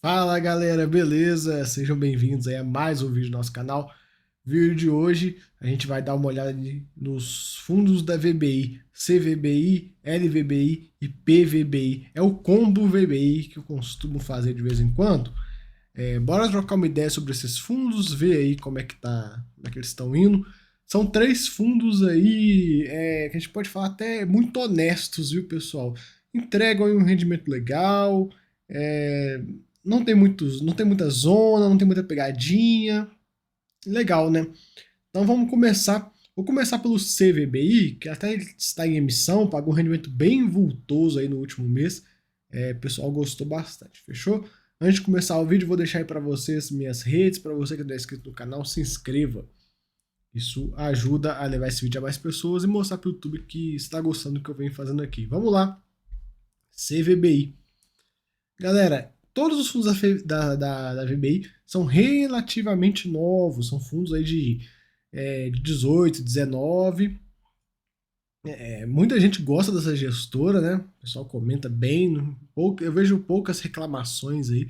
Fala galera, beleza? Sejam bem-vindos aí a mais um vídeo do nosso canal. Vídeo de hoje a gente vai dar uma olhada nos fundos da VBI, CVBI, LVBI e PVBI. É o combo VBI que eu costumo fazer de vez em quando. Bora trocar uma ideia sobre esses fundos, ver aí como é que eles estão indo. São três fundos aí que a gente pode falar até muito honestos, viu, pessoal? Entregam aí um rendimento legal, é, não tem muita zona, não tem muita pegadinha. Legal, né? Então vamos começar. Vou começar pelo CVBI, que até ele está em emissão, pagou um rendimento bem vultoso aí no último mês. O pessoal gostou bastante, fechou? Antes de começar o vídeo, vou deixar aí para vocês minhas redes, para você que não é inscrito no canal, se inscreva. Isso ajuda a levar esse vídeo a mais pessoas e mostrar para o YouTube que está gostando do que eu venho fazendo aqui. Vamos lá, CVBI. Galera, todos os fundos da VBI são relativamente novos, são fundos aí de 18, 19. Muita gente gosta dessa gestora, né? O pessoal comenta bem, eu vejo poucas reclamações aí,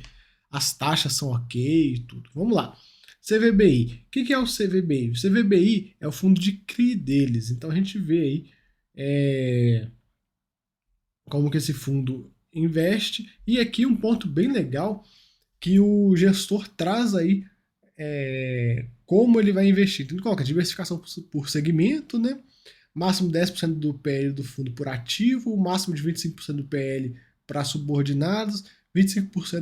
as taxas são ok e tudo. Vamos lá. CVBI. O que é o CVBI? O CVBI é o fundo de CRI deles. Então a gente vê aí como que esse fundo investe. E aqui um ponto bem legal que o gestor traz aí como ele vai investir. Então, coloca diversificação por segmento, né? Máximo 10% do PL do fundo por ativo, máximo de 25% do PL para subordinados, 25%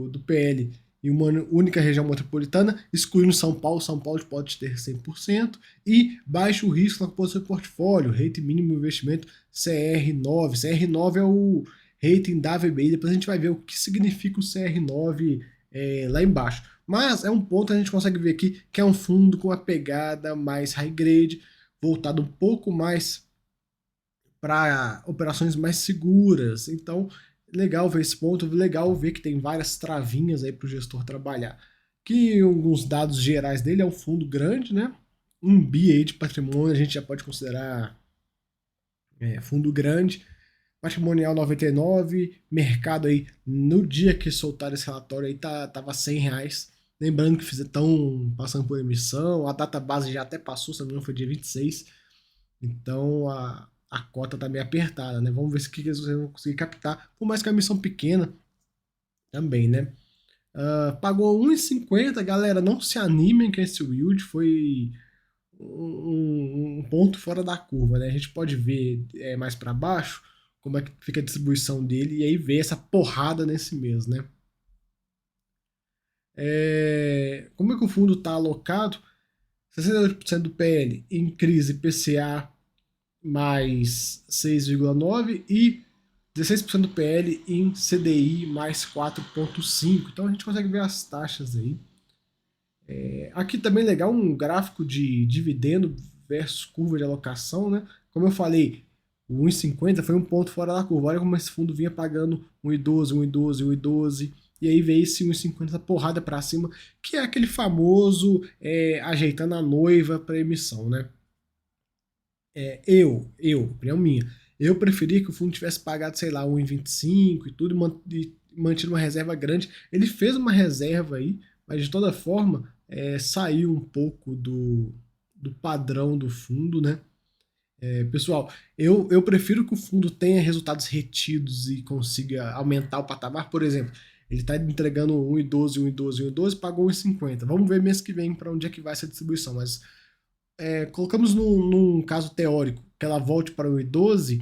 do PL em uma única região metropolitana, excluindo São Paulo. São Paulo pode ter 100%, e baixo risco na composição do portfólio, rating mínimo investimento CR9. CR9 é o rating da VBI, depois a gente vai ver o que significa o CR9 lá embaixo. Mas é um ponto que a gente consegue ver aqui que é um fundo com uma pegada mais high grade, voltado um pouco mais para operações mais seguras. Então, legal ver esse ponto, legal ver que tem várias travinhas aí para o gestor trabalhar. Que alguns dados gerais dele é um fundo grande, né? 1 bi aí de patrimônio a gente já pode considerar fundo grande. Patrimonial 99, mercado aí no dia que soltaram esse relatório aí tava R$ 100. Lembrando que estão passando por emissão, a data base já até passou, se não me engano foi dia 26. Então a cota tá meio apertada, né? Vamos ver se que eles vão conseguir captar, por mais que a emissão pequena também, né? Pagou 1,50, galera, não se animem que esse yield foi um ponto fora da curva, né? A gente pode ver mais para baixo como é que fica a distribuição dele e aí ver essa porrada nesse mês, né? Como é que o fundo está alocado? 62% do PL em crise PCA mais 6,9 e 16% do PL em CDI mais 4,5. Então a gente consegue ver as taxas aí. Aqui também legal um gráfico de dividendo versus curva de alocação, né? Como eu falei, o 1,50 foi um ponto fora da curva. Olha como esse fundo vinha pagando 1,12, 1,12, 1,12. E aí veio esse 1,50 porrada para cima, que é aquele famoso ajeitando a noiva para emissão, né? Opinião minha, eu preferia que o fundo tivesse pagado, sei lá, 1,25 e tudo, e mantido uma reserva grande. Ele fez uma reserva aí, mas de toda forma saiu um pouco do padrão do fundo, né? Pessoal, eu prefiro que o fundo tenha resultados retidos e consiga aumentar o patamar. Por exemplo, ele está entregando 1,12, 1,12, 1,12, pagou 1,50. Vamos ver mês que vem para onde é que vai essa distribuição, mas colocamos num caso teórico que ela volte para o I12,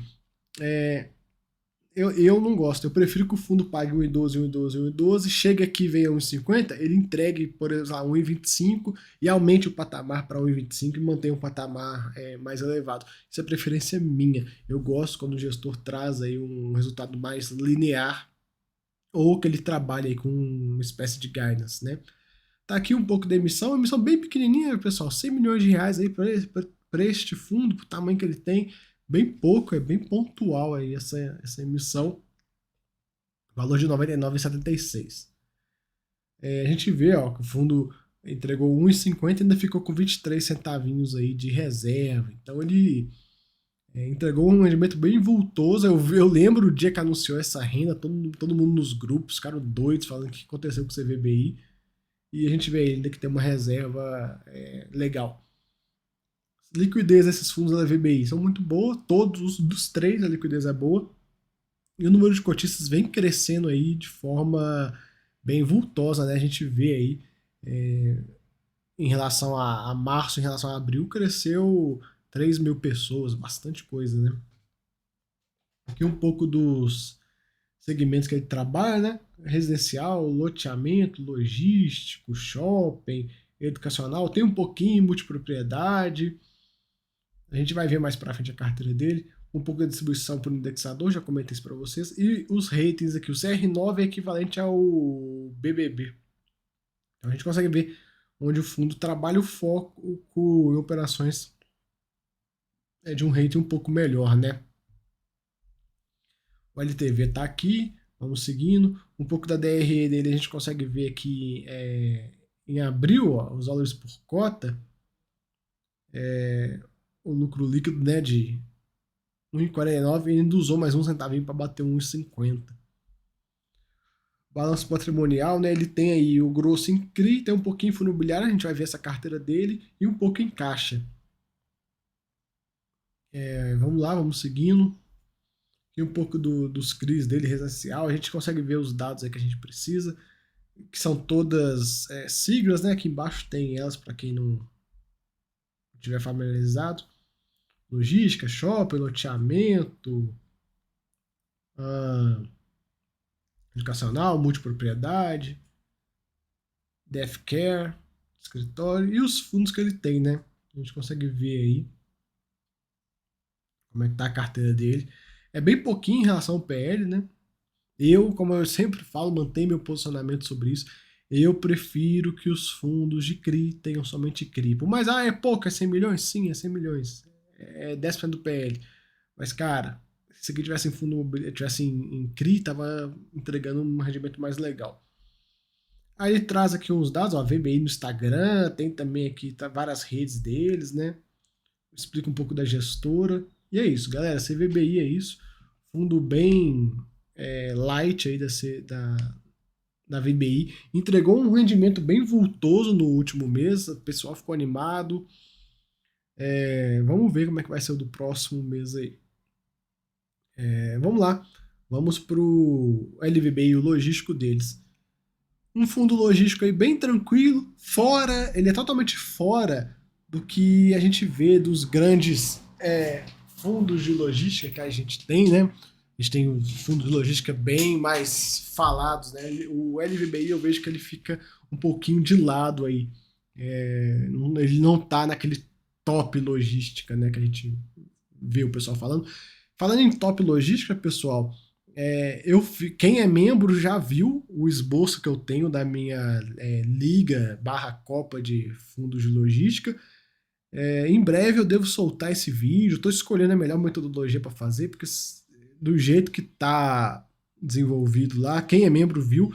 eu não gosto. Eu prefiro que o fundo pague um I12, um I12, um I12, chegue aqui e venha 1,50, ele entregue, por exemplo, 1,25 e aumente o patamar para 1,25 e mantenha um patamar mais elevado. Isso é preferência minha. Eu gosto quando o gestor traz aí um resultado mais linear ou que ele trabalha aí com uma espécie de guidance, né? Tá aqui um pouco da emissão, emissão bem pequenininha, pessoal, R$ 100 milhões aí para este fundo, pro tamanho que ele tem, bem pouco, é bem pontual aí essa emissão, valor de R$ 99,76. A gente vê, ó, que o fundo entregou 1,50 e ainda ficou com 23 centavinhos aí de reserva, então ele Entregou um rendimento bem vultoso. Eu lembro o dia que anunciou essa renda, todo mundo nos grupos ficaram doidos falando o que aconteceu com o CVBI. E a gente vê ainda que tem uma reserva legal. Liquidez desses fundos da VBI são muito boa, todos dos três a liquidez é boa. E o número de cotistas vem crescendo aí de forma bem vultosa, né? A gente vê aí em relação a março, em relação a abril, cresceu 3 mil pessoas, bastante coisa, né? Aqui um pouco dos segmentos que ele trabalha, né? Residencial, loteamento, logístico, shopping, educacional, tem um pouquinho em multipropriedade. A gente vai ver mais para frente a carteira dele. Um pouco da distribuição por indexador, já comentei isso para vocês. E os ratings aqui, o CR9 é equivalente ao BBB. Então a gente consegue ver onde o fundo trabalha o foco em operações de um rating um pouco melhor, né? O LTV está aqui, vamos seguindo. Um pouco da DRE dele a gente consegue ver aqui em abril, ó, os valores por cota, o lucro líquido, né, de 1,49 e ainda usou mais um centavinho para bater 1,50. Balanço patrimonial, né, ele tem aí o grosso em CRI, tem um pouquinho em fundo imobiliário, a gente vai ver essa carteira dele, e um pouco em caixa. Vamos lá, vamos seguindo. E um pouco dos CRIs dele residencial, a gente consegue ver os dados aí que a gente precisa, que são todas siglas, né? Aqui embaixo tem elas para quem não estiver familiarizado. Logística, shopping, loteamento, educacional, multipropriedade, death care, escritório e os fundos que ele tem, né? A gente consegue ver aí como é que tá a carteira dele. É bem pouquinho em relação ao PL, né? Eu, como eu sempre falo, mantenho meu posicionamento sobre isso. Eu prefiro que os fundos de CRI tenham somente CRI. Mas, é pouco, é 100 milhões? Sim, é 100 milhões. É 10% do PL. Mas, cara, se isso aqui tivesse em fundo tivesse em CRI, tava entregando um rendimento mais legal. Aí ele traz aqui uns dados, ó, VBI no Instagram, tem também aqui várias redes deles, né? Explica um pouco da gestora. E é isso, galera. CVBI é isso. Fundo bem light aí da VBI. Entregou um rendimento bem vultoso no último mês. O pessoal ficou animado. Vamos ver como é que vai ser o do próximo mês aí. Vamos lá. Vamos pro LVBI, o logístico deles. Um fundo logístico aí bem tranquilo. Ele é totalmente fora do que a gente vê dos grandes fundos de logística que a gente tem, né? A gente tem os fundos de logística bem mais falados, né? O LVBI eu vejo que ele fica um pouquinho de lado aí. Ele não tá naquele top logística, né? Que a gente vê o pessoal falando. Falando em top logística, pessoal, quem é membro já viu o esboço que eu tenho da minha liga / Copa de fundos de logística. Em breve eu devo soltar esse vídeo. Estou escolhendo a melhor metodologia para fazer, porque do jeito que está desenvolvido lá, quem é membro viu,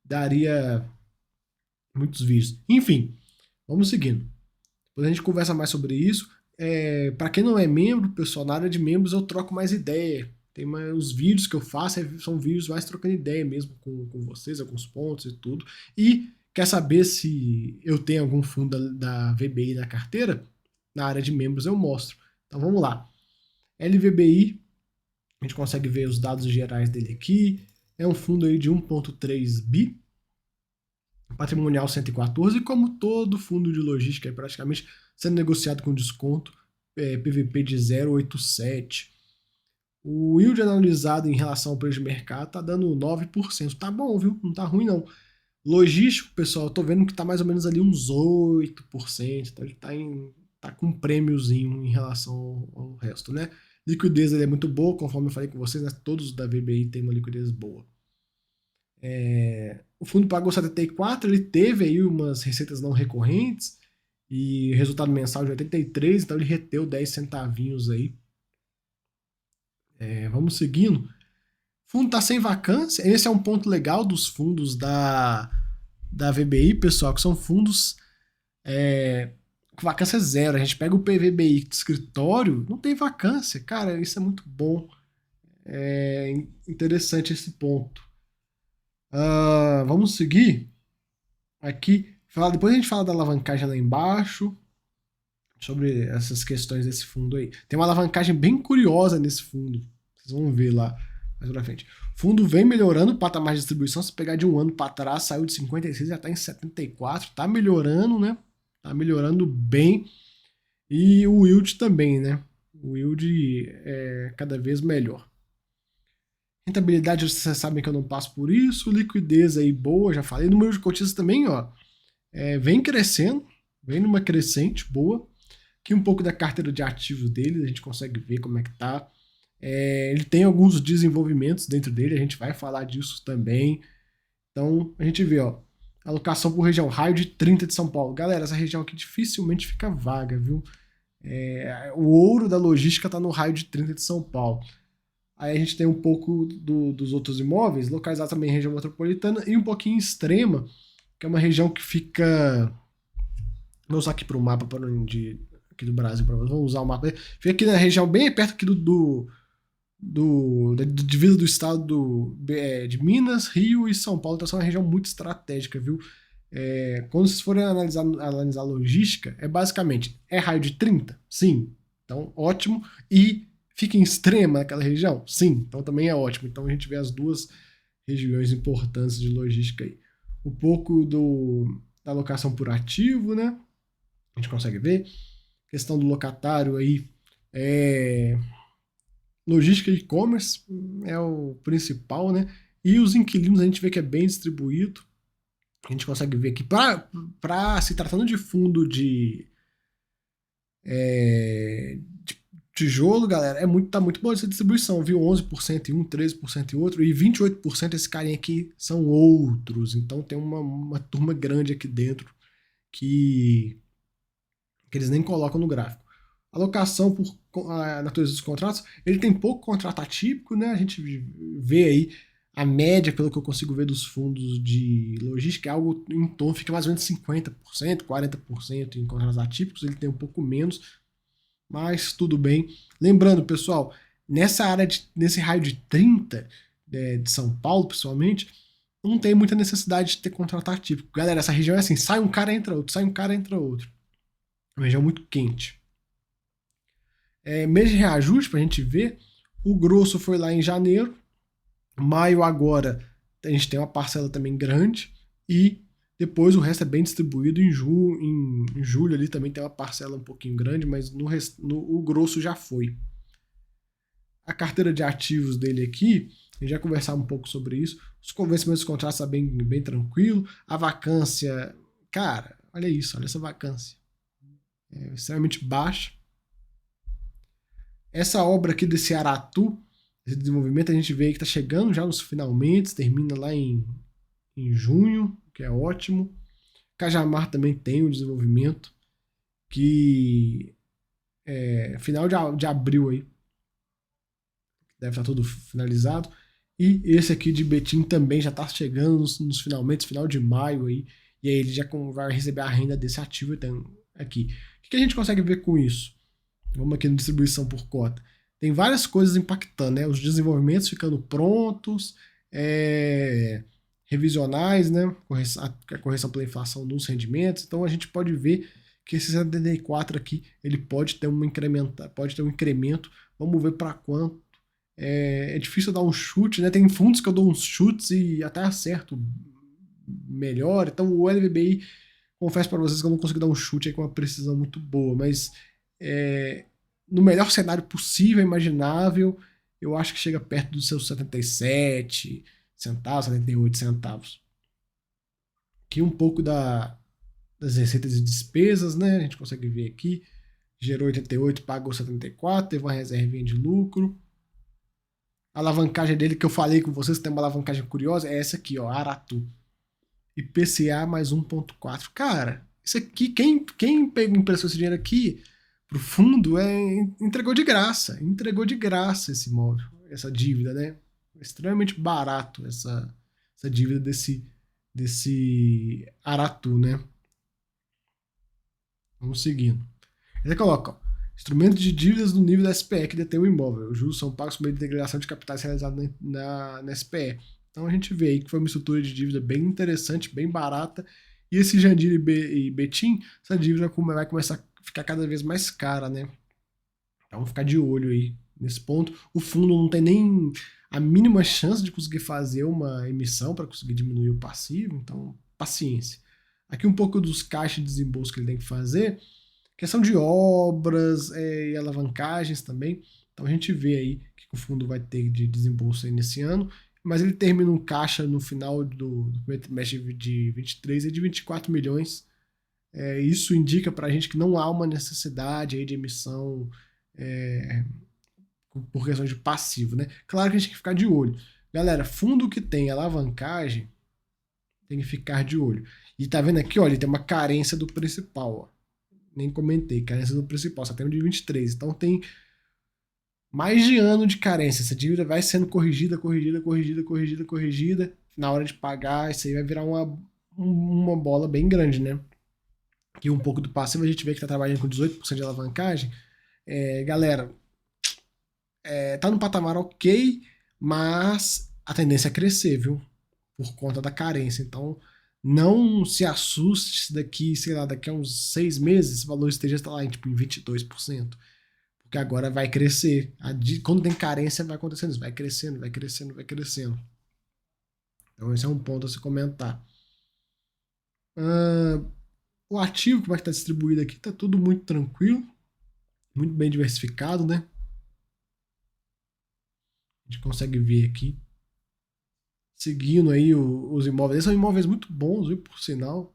daria muitos vídeos. Enfim, vamos seguindo. Depois a gente conversa mais sobre isso. Para quem não é membro, pessoal, na área de membros eu troco mais ideia. Os vídeos que eu faço são vídeos mais trocando ideia mesmo com vocês, alguns pontos e tudo. E quer saber se eu tenho algum fundo da VBI na carteira? Na área de membros eu mostro. Então vamos lá. LVBI, a gente consegue ver os dados gerais dele aqui. É um fundo aí de 1,3 bi. Patrimonial 114, como todo fundo de logística é praticamente sendo negociado com desconto, PVP de 0,87. O yield analisado em relação ao preço de mercado está dando 9%. Tá bom, viu? Não tá ruim não. Logístico, pessoal, eu tô vendo que tá mais ou menos ali uns 8%. Então ele tá com um prêmiozinho em relação ao resto, né? Liquidez ele é muito boa, conforme eu falei com vocês, né? Todos da VBI têm uma liquidez boa. O fundo pagou 74, ele teve aí umas receitas não recorrentes e resultado mensal de 83, então ele reteu 10 centavinhos aí. Vamos seguindo. O fundo está sem vacância. Esse é um ponto legal dos fundos da VBI, pessoal, que são fundos vacância zero. A gente pega o PVBI de escritório, não tem vacância. Cara, isso é muito bom. É interessante esse ponto. Vamos seguir aqui. Depois a gente fala da alavancagem lá embaixo, sobre essas questões desse fundo aí. Tem uma alavancagem bem curiosa nesse fundo. Vocês vão ver lá mais pra frente. O fundo vem melhorando o patamar de distribuição. Se pegar de um ano para trás, saiu de 56 e já está em 74. Tá melhorando, né? Tá melhorando bem. E o yield também, né? O yield é cada vez melhor. Rentabilidade, vocês sabem que eu não passo por isso. Liquidez aí boa, já falei. Número de cotistas também, ó, vem crescendo, vem numa crescente boa. Aqui um pouco da carteira de ativos dele, a gente consegue ver como é que tá. Ele tem alguns desenvolvimentos dentro dele, a gente vai falar disso também. Então, a gente vê, ó, alocação por região, raio de 30 de São Paulo. Galera, essa região aqui dificilmente fica vaga, viu? O ouro da logística está no raio de 30 de São Paulo. Aí a gente tem um pouco dos outros imóveis, localizados também em região metropolitana, e um pouquinho extrema, que é uma região que fica. Vou usar aqui para o mapa aqui do Brasil, vamos usar o mapa. Fica aqui na região bem perto aqui da divisa do estado de Minas, Rio e São Paulo. Então é uma região muito estratégica, viu? Quando vocês forem analisar a logística, basicamente, raio de 30? Sim. Então, ótimo. E fica em extrema naquela região? Sim. Então também é ótimo. Então a gente vê as duas regiões importantes de logística aí. Um pouco da alocação por ativo, né? A gente consegue ver. Questão do locatário aí. Logística e e-commerce é o principal, né? E os inquilinos a gente vê que é bem distribuído. A gente consegue ver aqui, para se tratando de fundo de tijolo, galera, tá muito boa essa distribuição, viu? 11% em um, 13% em outro, e 28% esse carinha aqui são outros. Então tem uma turma grande aqui dentro que eles nem colocam no gráfico. Alocação por natureza dos contratos, ele tem pouco contrato atípico, né? A gente vê aí a média, pelo que eu consigo ver dos fundos de logística, é algo em torno, fica mais ou menos 50%, 40% em contratos atípicos, ele tem um pouco menos, mas tudo bem. Lembrando, pessoal, nesse raio de 30 de São Paulo, principalmente, não tem muita necessidade de ter contrato atípico. Galera, essa região é assim, sai um cara, entra outro, sai um cara, entra outro. É uma região muito quente. Mês de reajuste, para a gente ver, o grosso foi lá em janeiro, maio agora a gente tem uma parcela também grande, e depois o resto é bem distribuído. Em julho ali também tem uma parcela um pouquinho grande, mas o grosso já foi. A carteira de ativos dele aqui, a gente já conversava um pouco sobre isso. Os convencimentos dos contratos estão bem tranquilo. A vacância, cara, olha isso, olha essa vacância. É extremamente baixa. Essa obra aqui desse Aratu, esse desenvolvimento, a gente vê que está chegando já nos finalmente, termina lá em junho, que é ótimo. Cajamar também tem um desenvolvimento que final de abril aí deve estar tudo finalizado. E esse aqui de Betim também já está chegando nos finalmente, final de maio aí, e aí ele já vai receber a renda desse ativo aqui. O que a gente consegue ver com isso? Vamos aqui na distribuição por cota. Tem várias coisas impactando, né? Os desenvolvimentos ficando prontos, revisionais, né? A correção pela inflação nos rendimentos. Então a gente pode ver que esse 74 aqui ele pode ter um incremento. Vamos ver para quanto. É difícil dar um chute, né? Tem fundos que eu dou uns chutes e até acerto melhor. Então o LVBI, confesso para vocês que eu não consigo dar um chute aí com uma precisão muito boa, mas no melhor cenário possível, imaginável, eu acho que chega perto dos seus 77 centavos, 78 centavos. Aqui um pouco das receitas e despesas, né? A gente consegue ver aqui. Gerou 88, pagou 74, teve uma reservinha de lucro. A alavancagem dele que eu falei com vocês, tem uma alavancagem curiosa, é essa aqui, ó, Aratu. IPCA mais 1,4. Cara, isso aqui, quem emprestou esse dinheiro aqui pro fundo entregou de graça. Entregou de graça esse imóvel, essa dívida, né? Extremamente barato essa dívida desse Aratu, né? Vamos seguindo. Ele coloca, ó, instrumentos de dívidas do nível da SPE que detém o imóvel. Os juros são pagos por meio de integração de capitais realizada na SPE. Então a gente vê aí que foi uma estrutura de dívida bem interessante, bem barata. E esse Jandir e Betim, essa dívida vai começar a ficar cada vez mais cara, né? Então vamos ficar de olho aí nesse ponto. O fundo não tem nem a mínima chance de conseguir fazer uma emissão para conseguir diminuir o passivo, então paciência. Aqui um pouco dos caixas de desembolso que ele tem que fazer. Questão de obras e alavancagens também. Então a gente vê aí que o fundo vai ter de desembolso aí nesse ano, mas ele termina um caixa no final do primeiro trimestre de 23 e de 24 milhões. Isso indica para a gente que não há uma necessidade aí de emissão é, por questões de passivo, né? Claro que a gente tem que ficar de olho. Galera, fundo que tem alavancagem tem que ficar de olho. E tá vendo aqui, olha, ele tem uma carência do principal, ó. Nem comentei, carência do principal, só tem um de 23. Então tem mais de ano de carência. Essa dívida vai sendo corrigida. Na hora de pagar, isso aí vai virar uma bola bem grande, né? Aqui um pouco do passivo, a gente vê que tá trabalhando com 18% de alavancagem. Galera, tá no patamar ok, mas a tendência é crescer, viu? Por conta da carência. Então, não se assuste se daqui, sei lá, daqui a uns 6 meses esse valor esteja lá em, tipo, em 22%. Porque agora vai crescer. Quando tem carência, vai acontecendo isso. Vai crescendo, vai crescendo, vai crescendo. Então, esse é um ponto a se comentar. O ativo, como é que está distribuído aqui, está tudo muito tranquilo, muito bem diversificado, né? A gente consegue ver aqui. Seguindo aí os imóveis. Esses são imóveis muito bons, viu, por sinal.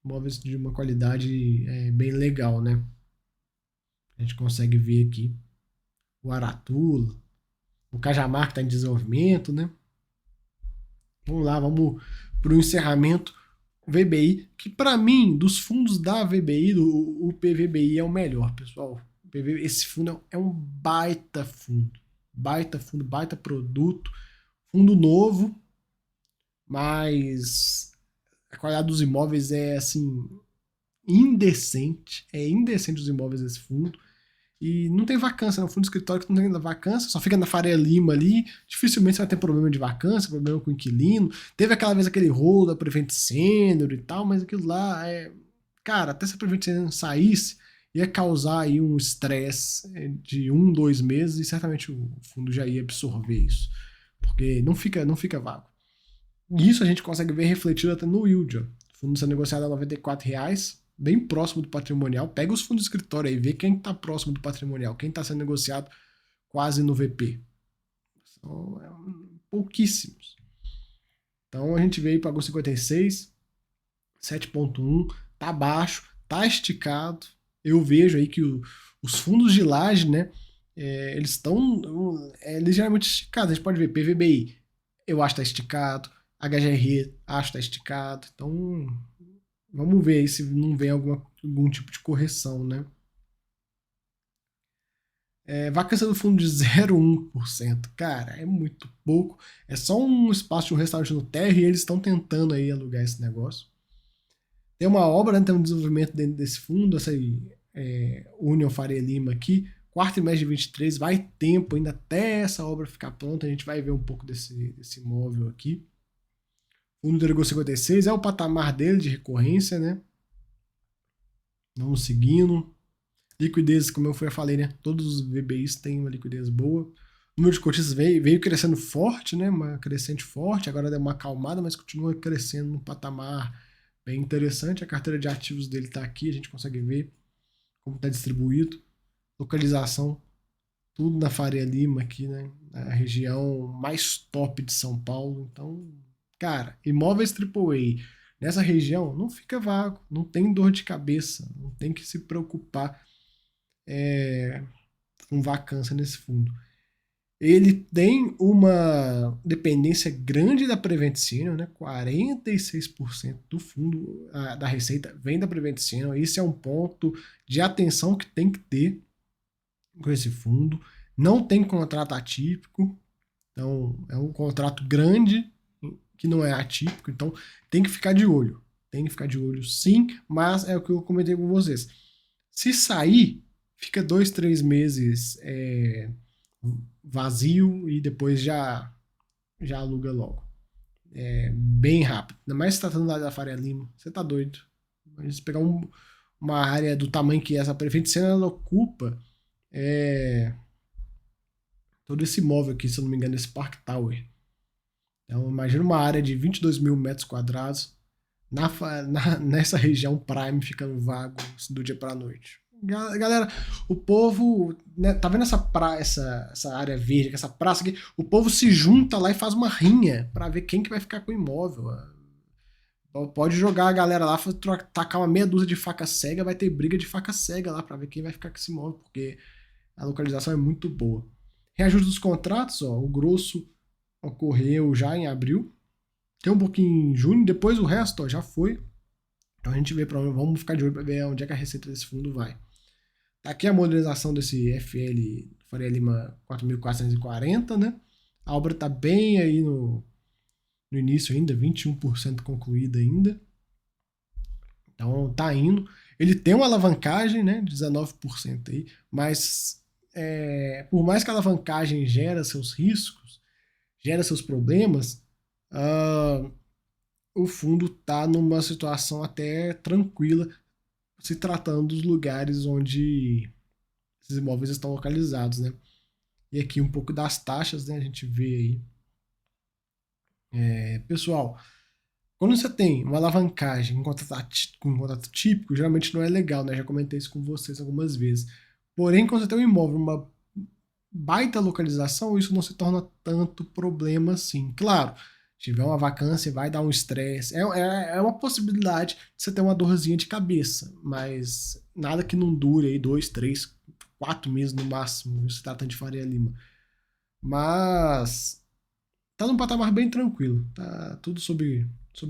Imóveis de uma qualidade bem legal, né? A gente consegue ver aqui o Aratula, o Cajamar que está em desenvolvimento, né? Vamos lá, vamos para o encerramento. O VBI, que para mim, dos fundos da VBI, o PVBI é o melhor, pessoal. Esse fundo é um baita fundo. Baita fundo, baita produto. Fundo novo, mas a qualidade dos imóveis é assim indecente. É indecente os imóveis desse fundo. E não tem vacância, é um fundo de escritório que não tem vacância, só fica na Faria Lima ali. Dificilmente você vai ter problema de vacância, problema com o inquilino. Teve aquela vez aquele rolo da Prevent Senior e tal, mas aquilo lá é. Cara, até se a Prevent Senior saísse, ia causar aí um estresse de 1, 2 meses e certamente o fundo já ia absorver isso. Porque não fica vago. E isso a gente consegue ver refletido até no yield. Ó. O fundo está negociado a R$ 94, bem próximo do patrimonial. Pega os fundos de escritório aí, vê quem está próximo do patrimonial, quem está sendo negociado quase no VP. São pouquíssimos. Então a gente veio e pagou 56, 7,1, tá baixo, tá esticado. Eu vejo aí que os fundos de laje, né, eles estão ligeiramente esticados. A gente pode ver PVBI, eu acho que tá esticado. HGR, acho que tá esticado. Então, vamos ver aí se não vem algum tipo de correção, né? Vacância do fundo de 0,1%. Cara, é muito pouco. É só um espaço de um restaurante no térreo e eles estão tentando aí alugar esse negócio. Tem uma obra, né, tem um desenvolvimento dentro desse fundo, essa aí, Union Faria Lima aqui, quarto trimestre de 23, vai tempo ainda até essa obra ficar pronta, a gente vai ver um pouco desse imóvel aqui. O fundo entregou 56, é o patamar dele de recorrência, né? Vamos seguindo. Liquidez, como eu falei, né? Todos os VBIs têm uma liquidez boa. O número de cotistas veio crescendo forte, né? Uma crescente forte, agora deu uma acalmada, mas continua crescendo num patamar bem interessante. A carteira de ativos dele está aqui, a gente consegue ver como está distribuído. Localização, tudo na Faria Lima aqui, né? Na região mais top de São Paulo. Então, cara, imóveis AAA nessa região não fica vago, não tem dor de cabeça, não tem que se preocupar com vacância nesse fundo. Ele tem uma dependência grande da Prevent Senior, né? 46% do fundo da receita vem da Prevent Senior. Isso é um ponto de atenção que tem que ter com esse fundo. Não tem contrato atípico, então é um contrato grande que não é atípico, então tem que ficar de olho. Tem que ficar de olho sim, mas é o que eu comentei com vocês. Se sair, fica 2, 3 meses vazio e depois já aluga logo. É bem rápido. Ainda mais se tratando da Faria Lima. Você tá doido. Mas pegar uma área do tamanho que essa prefeita Sena ela ocupa, é, todo esse imóvel aqui, se eu não me engano, esse Park Tower. Então, imagina uma área de 22 mil metros quadrados nessa região prime ficando vago assim, do dia para noite. Galera, o povo, né, tá vendo essa área verde, essa praça aqui? O povo se junta lá e faz uma rinha para ver quem que vai ficar com o imóvel. Pode jogar a galera lá, tacar uma meia dúzia de faca cega, vai ter briga de faca cega lá para ver quem vai ficar com esse imóvel, porque a localização é muito boa. Reajuste dos contratos, ó, o grosso ocorreu já em abril, tem um pouquinho em junho, depois o resto ó, já foi. Então a gente vê para onde, vamos ficar de olho para ver onde é que a receita desse fundo vai. Tá aqui a modernização desse FL Faria Lima 4.440, né? A obra tá bem aí no início ainda, 21% concluída ainda. Então tá indo. Ele tem uma alavancagem, né, de 19% aí, mas por mais que a alavancagem gera seus riscos, gera seus problemas, o fundo está numa situação até tranquila, se tratando dos lugares onde esses imóveis estão localizados, né? E aqui um pouco das taxas, né? A gente vê aí. Pessoal, quando você tem uma alavancagem com um contrato típico, geralmente não é legal, né? Já comentei isso com vocês algumas vezes. Porém, quando você tem um imóvel, uma baita localização, isso não se torna tanto problema assim. Claro, se tiver uma vacância, vai dar um estresse. É uma possibilidade de você ter uma dorzinha de cabeça, mas nada que não dure aí 2, 3, 4 meses no máximo, se tratando de Faria Lima. Mas tá num patamar bem tranquilo, tá tudo sob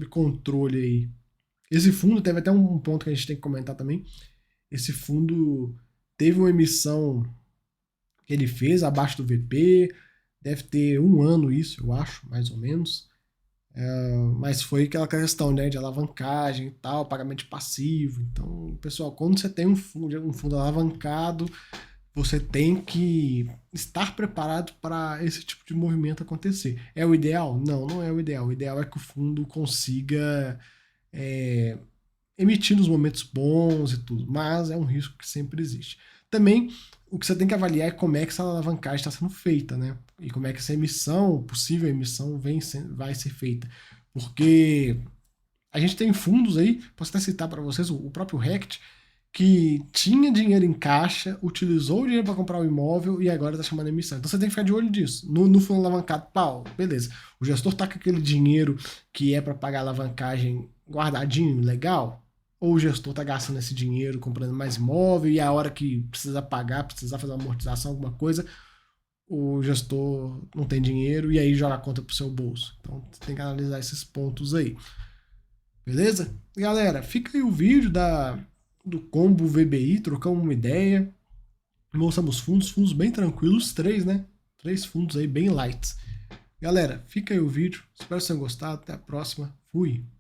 controle aí. Esse fundo, teve até um ponto que a gente tem que comentar também. Esse fundo teve uma emissão que ele fez abaixo do VP, deve ter um ano isso, eu acho, mais ou menos. Mas foi aquela questão, né, de alavancagem e tal, pagamento passivo. Então, pessoal, quando você tem um fundo alavancado, você tem que estar preparado para esse tipo de movimento acontecer. É o ideal? Não, não é o ideal. O ideal é que o fundo consiga emitir nos momentos bons e tudo, mas é um risco que sempre existe. Também o que você tem que avaliar é como é que essa alavancagem está sendo feita, né? E como é que essa emissão, possível emissão, vai ser feita. Porque a gente tem fundos aí, posso até citar para vocês, o próprio Rect, que tinha dinheiro em caixa, utilizou o dinheiro para comprar o imóvel e agora está chamando a emissão. Então você tem que ficar de olho disso. No fundo alavancado, pau, beleza. O gestor está com aquele dinheiro que é para pagar a alavancagem guardadinho, legal? Ou o gestor está gastando esse dinheiro comprando mais imóvel e a hora que precisa pagar, precisar fazer uma amortização, alguma coisa, o gestor não tem dinheiro e aí joga a conta pro seu bolso. Então você tem que analisar esses pontos aí. Beleza? Galera, fica aí o vídeo do combo VBI, trocamos uma ideia, mostramos fundos bem tranquilos, 3, né? 3 fundos aí bem light. Galera, fica aí o vídeo, espero que vocês tenham gostado, até a próxima, fui!